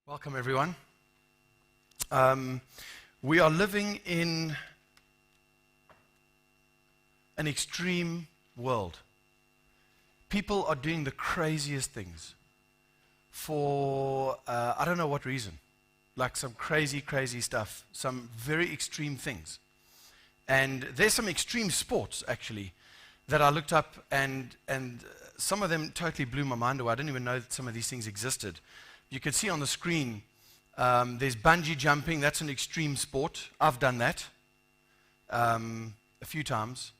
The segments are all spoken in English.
Welcome, everyone. We are living in an extreme world. People are doing the craziest things for, I don't know what reason, like some crazy, crazy stuff, some very extreme things. And there's some extreme sports, actually, that I looked up, and some of them totally blew my mind away. I didn't even know that some of these things existed. You can see on the screen, there's bungee jumping. That's an extreme sport. I've done that a few times.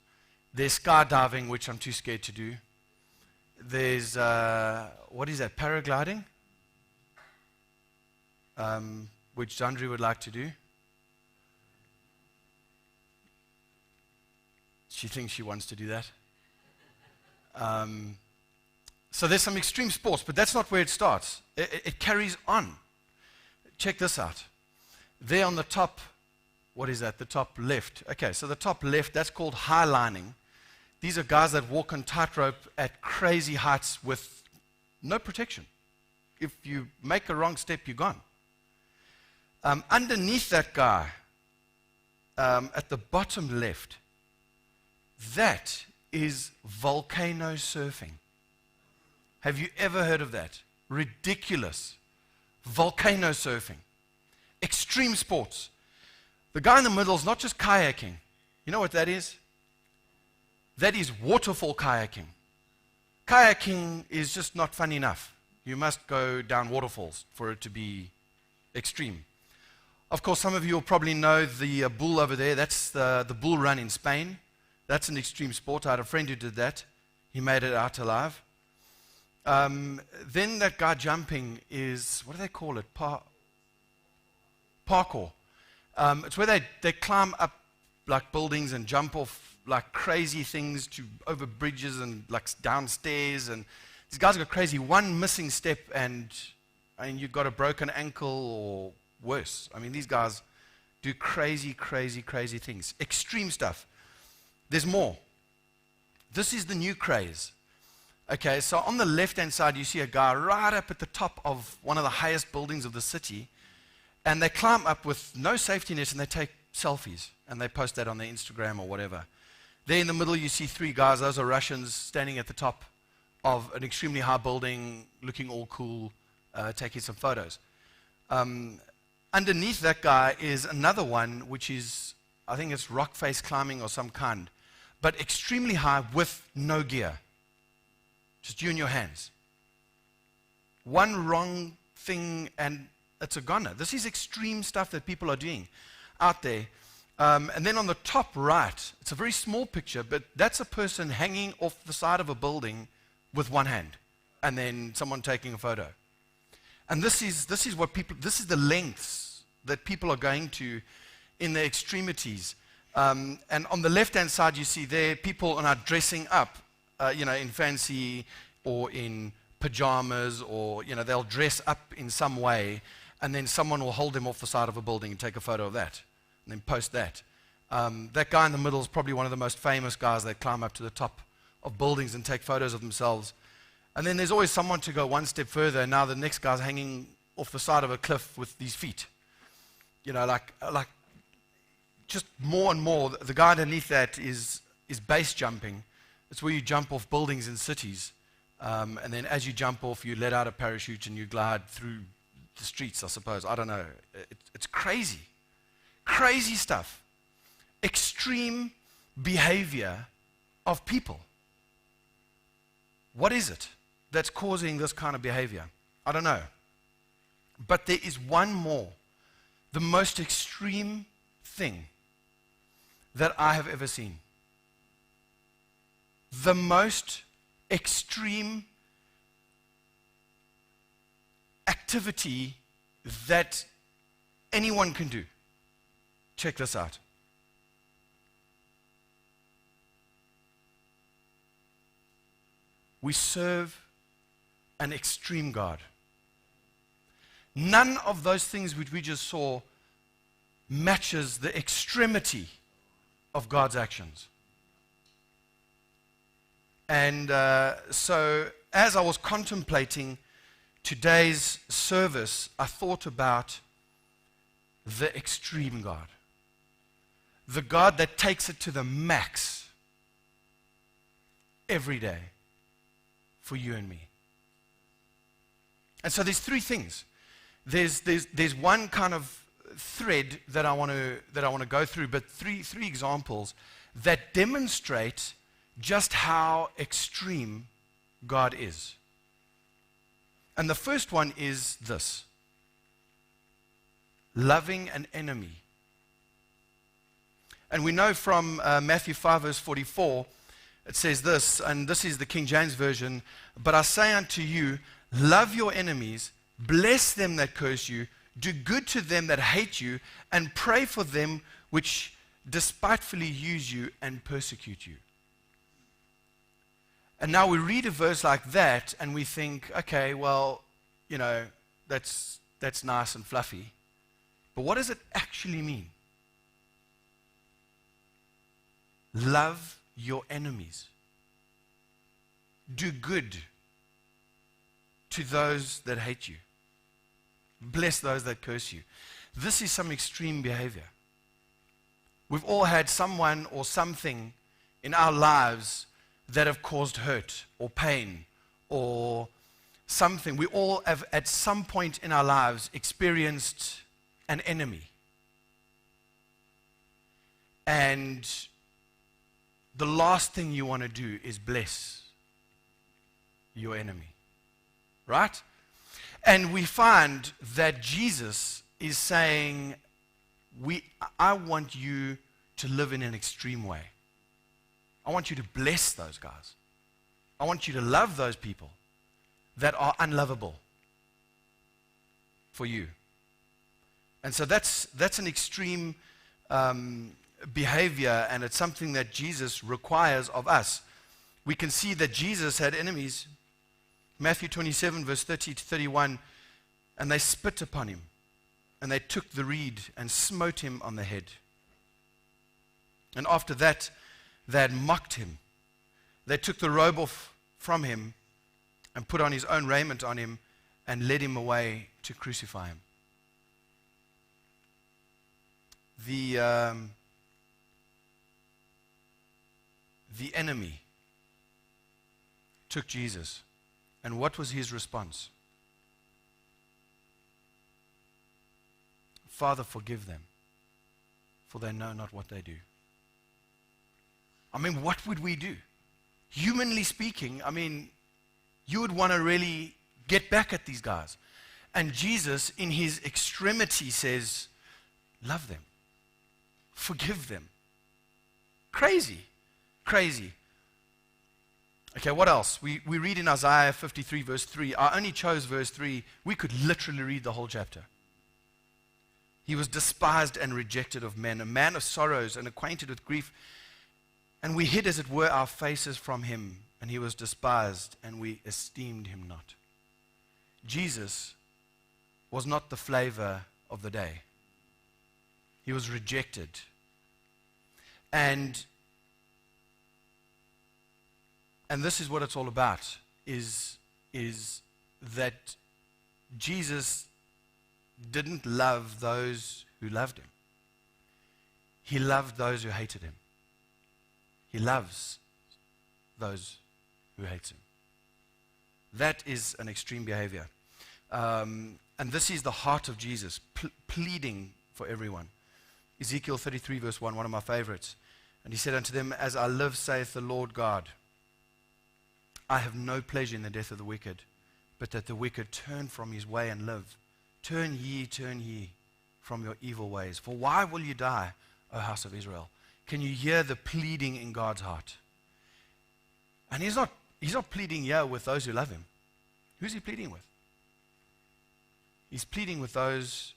There's skydiving, which I'm too scared to do. There's, what is that, paragliding, which Zandri would like to do. She thinks she wants to do that. So there's some extreme sports, but that's not where it starts. It carries on. Check this out. There on the top, what is that? The top left. Okay, so the top left, that's called highlining. These are guys that walk on tightrope at crazy heights with no protection. If you make a wrong step, you're gone. Underneath that guy, at the bottom left, that is volcano surfing. Have you ever heard of that? Ridiculous. Volcano surfing. Extreme sports. The guy in the middle is not just kayaking. You know what that is? That is waterfall kayaking. Kayaking is just not fun enough. You must go down waterfalls for it to be extreme. Of course, some of you will probably know the bull over there. That's the bull run in Spain. That's an extreme sport. I had a friend who did that. He made it out alive. Then that guy jumping is, what do they call it? Parkour. It's where they climb up like buildings and jump off like crazy things to over bridges and like downstairs. And these guys got crazy. One missing step and you've got a broken ankle or worse. I mean, these guys do crazy, crazy, crazy things. Extreme stuff. There's more. This is the new craze. Okay, so on the left-hand side, you see a guy right up at the top of one of the highest buildings of the city, and they climb up with no safety nets, and they take selfies, and they post that on their Instagram or whatever. There in the middle, you see three guys. Those are Russians standing at the top of an extremely high building, looking all cool, taking some photos. Underneath that guy is another one, which is, I think it's rock face climbing or some kind, but extremely high with no gear. Just you and your hands. One wrong thing and it's a goner. This is extreme stuff that people are doing out there. And then on the top right, it's a very small picture, but that's a person hanging off the side of a building with one hand, and then someone taking a photo. And this is the lengths that people are going to in their extremities. And on the left-hand side, you see there people are dressing up. In fancy or in pajamas, or, they'll dress up in some way, and then someone will hold them off the side of a building and take a photo of that, and then post that. That guy in the middle is probably one of the most famous guys that climb up to the top of buildings and take photos of themselves. And then there's always someone to go one step further, and now the next guy's hanging off the side of a cliff with these feet. Like just more and more. The guy underneath that is base jumping. It's where you jump off buildings in cities, and then as you jump off, you let out a parachute and you glide through the streets, I suppose. I don't know. It's crazy. Crazy stuff. Extreme behavior of people. What is it that's causing this kind of behavior? I don't know. But there is one more. The most extreme thing that I have ever seen. The most extreme activity that anyone can do. Check this out. We serve an extreme God. None of those things which we just saw matches the extremity of God's actions. And so as I was contemplating today's service, I thought about the extreme God. The God that takes it to the max every day for you and me. And so there's three things. There's one kind of thread that I want to go through, but three examples that demonstrate just how extreme God is. And the first one is this: loving an enemy. And we know from Matthew 5 verse 44, it says this, and this is the King James Version, "But I say unto you, love your enemies, bless them that curse you, do good to them that hate you, and pray for them which despitefully use you and persecute you." And now we read a verse like that and we think, okay, well, that's nice and fluffy. But what does it actually mean? Love your enemies. Do good to those that hate you. Bless those that curse you. This is some extreme behavior. We've all had someone or something in our lives that have caused hurt or pain or something. We all have at some point in our lives experienced an enemy. And the last thing you want to do is bless your enemy. Right? And we find that Jesus is saying, I want you to live in an extreme way. I want you to bless those guys. I want you to love those people that are unlovable for you. And so that's an extreme behavior, and it's something that Jesus requires of us. We can see that Jesus had enemies. Matthew 27 verse 30 to 31, "And they spit upon him, and they took the reed and smote him on the head. And after that, they had mocked him. They took the robe off from him and put on his own raiment on him and led him away to crucify him." The enemy took Jesus. And what was his response? "Father, forgive them, for they know not what they do." I mean, what would we do? Humanly speaking, you would want to really get back at these guys. And Jesus, in his extremity, says, love them. Forgive them. Crazy. Okay, what else? We read in Isaiah 53 verse 3. I only chose verse 3. We could literally read the whole chapter. "He was despised and rejected of men, a man of sorrows and acquainted with grief. And we hid, as it were, our faces from him. And he was despised, and we esteemed him not." Jesus was not the flavor of the day. He was rejected. And this is what it's all about, is that Jesus didn't love those who loved him. He loved those who hated him. He loves those who hate him. That is an extreme behavior. And this is the heart of Jesus, pleading for everyone. Ezekiel 33 verse 1, one of my favorites. "And he said unto them, As I live, saith the Lord God, I have no pleasure in the death of the wicked, but that the wicked turn from his way and live. Turn ye from your evil ways. For why will you die, O house of Israel?" Can you hear the pleading in God's heart? And he's not pleading here with those who love him. Who's he pleading with? He's pleading with those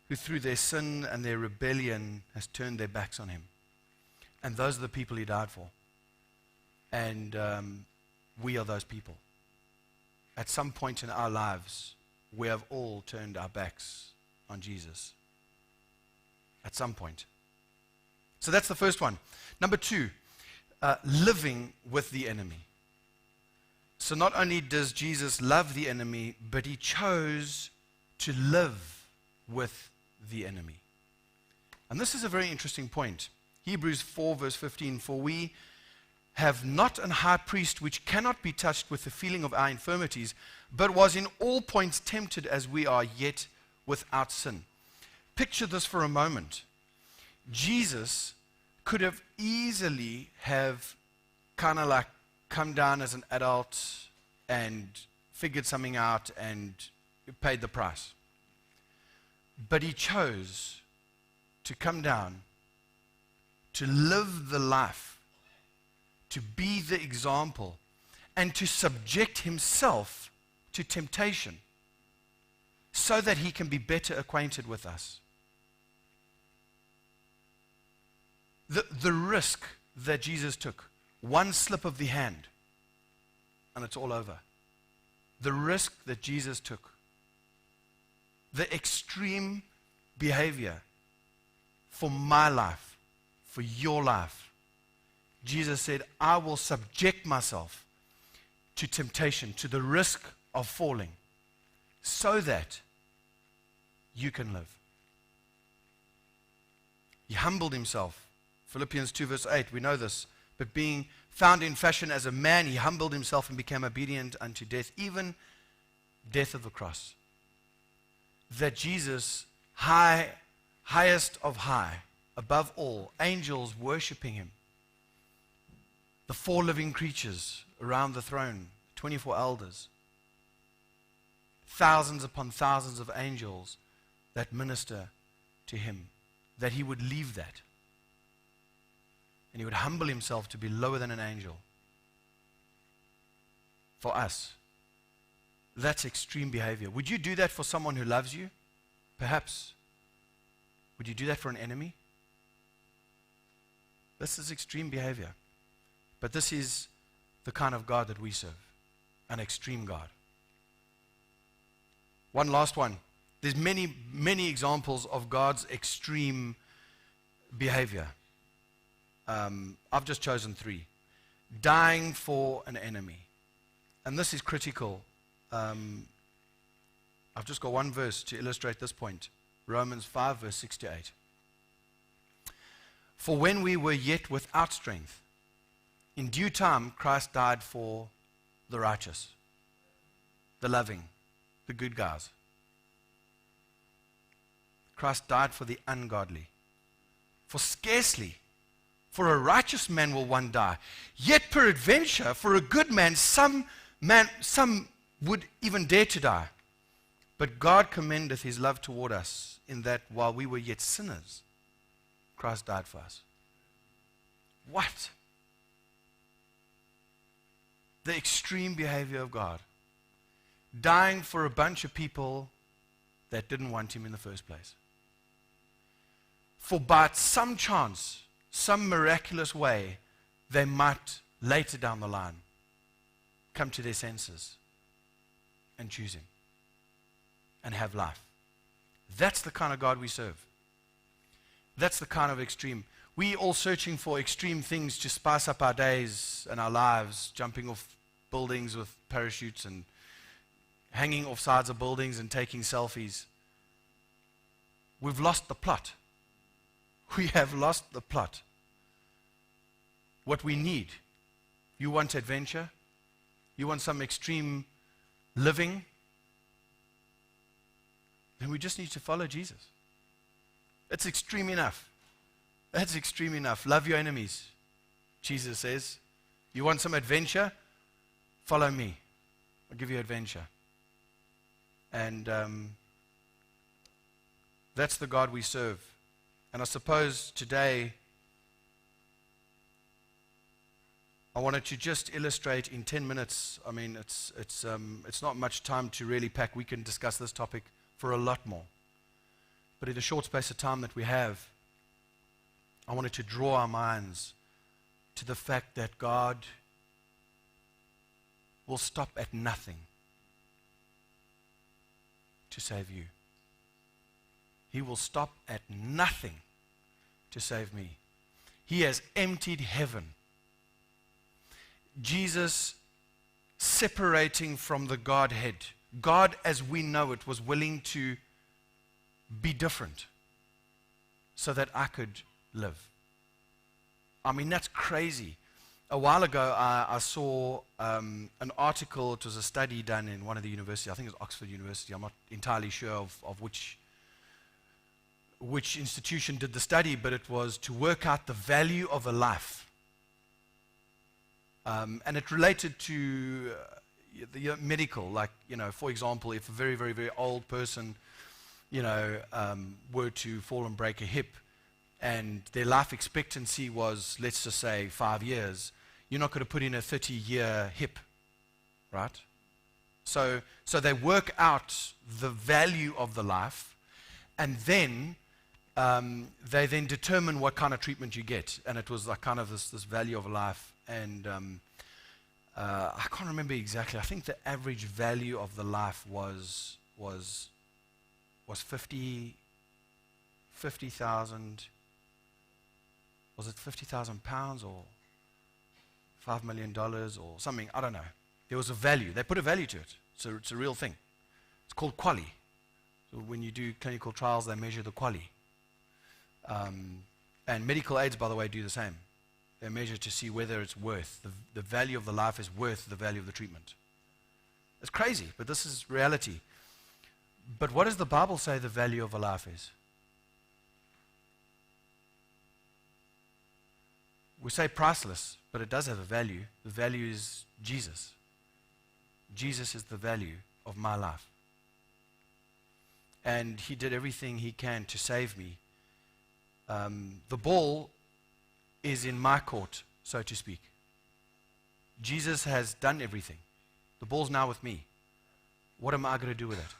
who through their sin and their rebellion has turned their backs on him. And those are the people he died for. And we are those people. At some point in our lives, we have all turned our backs on Jesus. At some point. So that's the first one. Number 2, living with the enemy. So not only does Jesus love the enemy, but he chose to live with the enemy. And this is a very interesting point. Hebrews 4 verse 15, for we have not an high priest which cannot be touched with the feeling of our infirmities, but was in all points tempted as we are, yet without sin. Picture this for a moment. Jesus could have easily have kind of like come down as an adult and figured something out and paid the price. But he chose to come down, to live the life, to be the example, and to subject himself to temptation so that he can be better acquainted with us. The risk that Jesus took, one slip of the hand, and it's all over. The risk that Jesus took, the extreme behavior for my life, for your life. Jesus said, I will subject myself to temptation, to the risk of falling, so that you can live. He humbled himself. Philippians 2 verse 8, we know this. But being found in fashion as a man, he humbled himself and became obedient unto death, even death of the cross. That Jesus, highest of high, above all, angels worshiping him, the 4 living creatures around the throne, 24 elders, thousands upon thousands of angels that minister to him, that he would leave that. And he would humble himself to be lower than an angel. For us, that's extreme behavior. Would you do that for someone who loves you? Perhaps. Would you do that for an enemy? This is extreme behavior. But this is the kind of God that we serve. An extreme God. One last one. There's many, many examples of God's extreme behavior. I've just chosen 3. Dying for an enemy. And this is critical. I've just got one verse to illustrate this point. Romans 5 verse 6 to 8. For when we were yet without strength, in due time Christ died for the righteous, the loving, the good guys. Christ died for the ungodly. For scarcely for a righteous man will one die. Yet peradventure, for a good man, some would even dare to die. But God commendeth his love toward us, in that while we were yet sinners, Christ died for us. What? The extreme behavior of God. Dying for a bunch of people that didn't want him in the first place. For by some chance, some miraculous way, they might later down the line come to their senses and choose him and have life. That's the kind of God we serve. That's the kind of extreme. We all searching for extreme things to spice up our days and our lives, jumping off buildings with parachutes and hanging off sides of buildings and taking selfies. We've lost the plot. We have lost the plot. What we need, you want adventure? You want some extreme living? Then we just need to follow Jesus. It's extreme enough. That's extreme enough. Love your enemies, Jesus says. You want some adventure? Follow me. I'll give you adventure. And that's the God we serve. And I suppose today I wanted to just illustrate in 10 minutes. I mean, it's not much time to really pack. We can discuss this topic for a lot more. But in the short space of time that we have, I wanted to draw our minds to the fact that God will stop at nothing to save you. He will stop at nothing to save me. He has emptied heaven. Jesus separating from the Godhead. God, as we know it, was willing to be different so that I could live. I mean, that's crazy. A while ago, I saw an article. It was a study done in one of the universities. I think it was Oxford University. I'm not entirely sure of which institution did the study, but it was to work out the value of a life. And it related to the medical, like, for example, if a very, very, very old person, were to fall and break a hip, and their life expectancy was, let's just say, 5 years, you're not going to put in a 30-year hip, right? So they work out the value of the life, and then they then determine what kind of treatment you get. And it was like kind of this value of life. And I can't remember exactly. I think the average value of the life was 50,000. Was it 50,000 pounds or $5 million or something? I don't know. There was a value. They put a value to it. So it's a real thing. It's called quali. So when you do clinical trials, they measure the quali. And medical aids, by the way, do the same. They measure to see whether it's worth, the value of the life is worth the value of the treatment. It's crazy, but this is reality. But what does the Bible say the value of a life is? We say priceless, but it does have a value. The value is Jesus. Jesus is the value of my life. And he did everything he can to save me. The ball is in my court, so to speak. Jesus has done everything. The ball's now with me. What am I going to do with it?